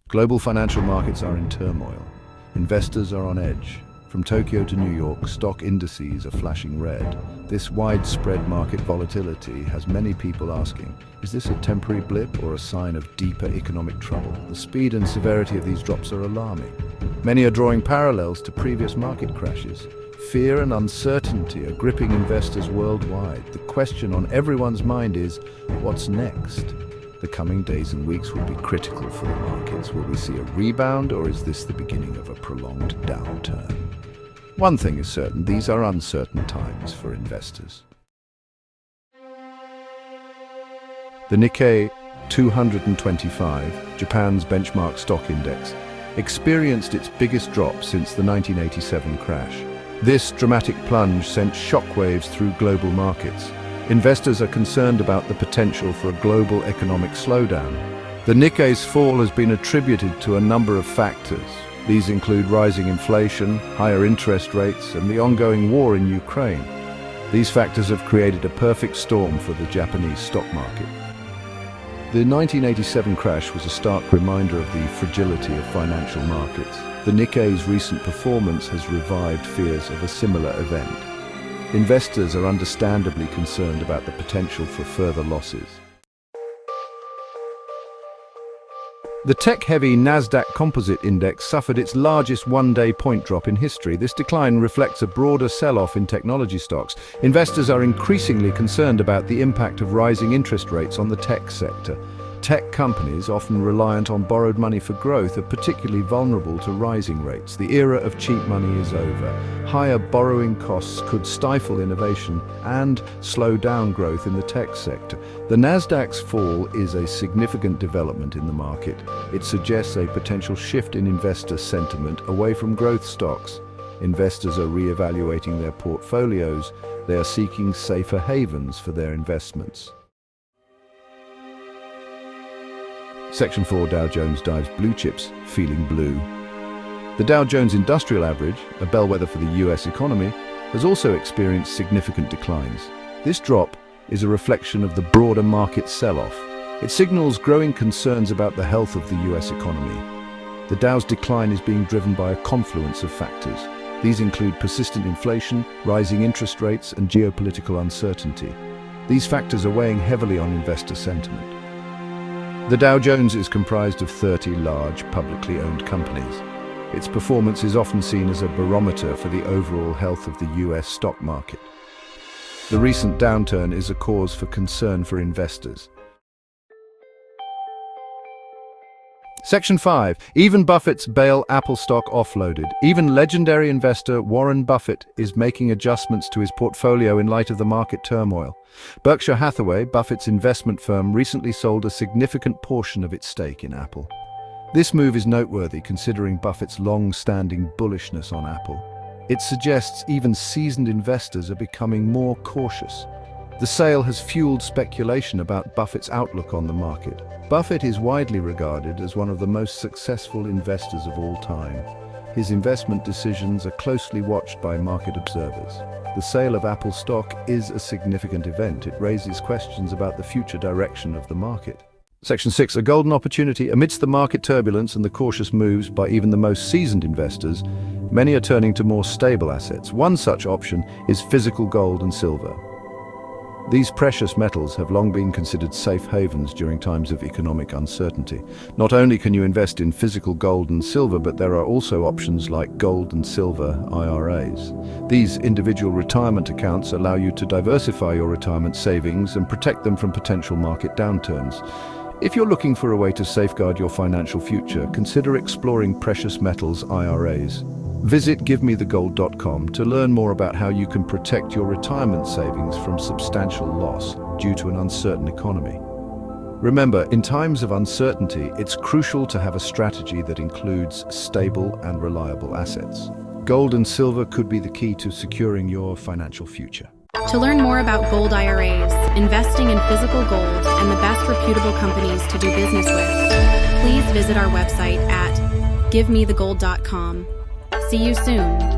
Global financial markets are in turmoil. Investors are on edge. From Tokyo to New York, stock indices are flashing red. This widespread market volatility has many people asking, is this a temporary blip or a sign of deeper economic trouble? The speed and severity of these drops are alarming. Many are drawing parallels to previous market crashes. Fear and uncertainty are gripping investors worldwide. The question on everyone's mind is, what's next? The coming days and weeks will be critical for the markets. Will we see a rebound, or is this the beginning of a prolonged downturn? One thing is certain, these are uncertain times for investors. The Nikkei 225, Japan's benchmark stock index, experienced its biggest drop since the 1987 crash. This dramatic plunge sent shockwaves through global markets. Investors are concerned about the potential for a global economic slowdown. The Nikkei's fall has been attributed to a number of factors. These include rising inflation, higher interest rates, and the ongoing war in Ukraine. These factors have created a perfect storm for the Japanese stock market. The 1987 crash was a stark reminder of the fragility of financial markets. The Nikkei's recent performance has revived fears of a similar event. Investors are understandably concerned about the potential for further losses. The tech-heavy Nasdaq Composite Index suffered its largest one-day point drop in history. This decline reflects a broader sell-off in technology stocks. Investors are increasingly concerned about the impact of rising interest rates on the tech sector. Tech companies, often reliant on borrowed money for growth, are particularly vulnerable to rising rates. The era of cheap money is over. Higher borrowing costs could stifle innovation and slow down growth in the tech sector. The Nasdaq's fall is a significant development in the market. It suggests a potential shift in investor sentiment away from growth stocks. Investors are re-evaluating their portfolios. They are seeking safer havens for their investments. Section 4, Dow Jones dives blue chips, feeling blue. The Dow Jones Industrial Average, a bellwether for the US economy, has also experienced significant declines. This drop is a reflection of the broader market sell-off. It signals growing concerns about the health of the US economy. The Dow's decline is being driven by a confluence of factors. These include persistent inflation, rising interest rates, and geopolitical uncertainty. These factors are weighing heavily on investor sentiment. The Dow Jones is comprised of 30 large, publicly owned companies. Its performance is often seen as a barometer for the overall health of the US stock market. The recent downturn is a cause for concern for investors. Section 5. Even Buffett's bail Apple stock offloaded. Even legendary investor Warren Buffett is making adjustments to his portfolio in light of the market turmoil. Berkshire Hathaway, Buffett's investment firm, recently sold a significant portion of its stake in Apple. This move is noteworthy considering Buffett's long-standing bullishness on Apple. It suggests even seasoned investors are becoming more cautious. The sale has fueled speculation about Buffett's outlook on the market. Buffett is widely regarded as one of the most successful investors of all time. His investment decisions are closely watched by market observers. The sale of Apple stock is a significant event. It raises questions about the future direction of the market. Section 6. A golden opportunity. Amidst the market turbulence and the cautious moves by even the most seasoned investors, many are turning to more stable assets. One such option is physical gold and silver. These precious metals have long been considered safe havens during times of economic uncertainty. Not only can you invest in physical gold and silver, but there are also options like gold and silver IRAs. These individual retirement accounts allow you to diversify your retirement savings and protect them from potential market downturns. If you're looking for a way to safeguard your financial future, consider exploring precious metals IRAs. Visit GiveMeTheGold.com to learn more about how you can protect your retirement savings from substantial loss due to an uncertain economy. Remember, in times of uncertainty, it's crucial to have a strategy that includes stable and reliable assets. Gold and silver could be the key to securing your financial future. To learn more about gold IRAs, investing in physical gold, and the best reputable companies to do business with, please visit our website at GiveMeTheGold.com. See you soon.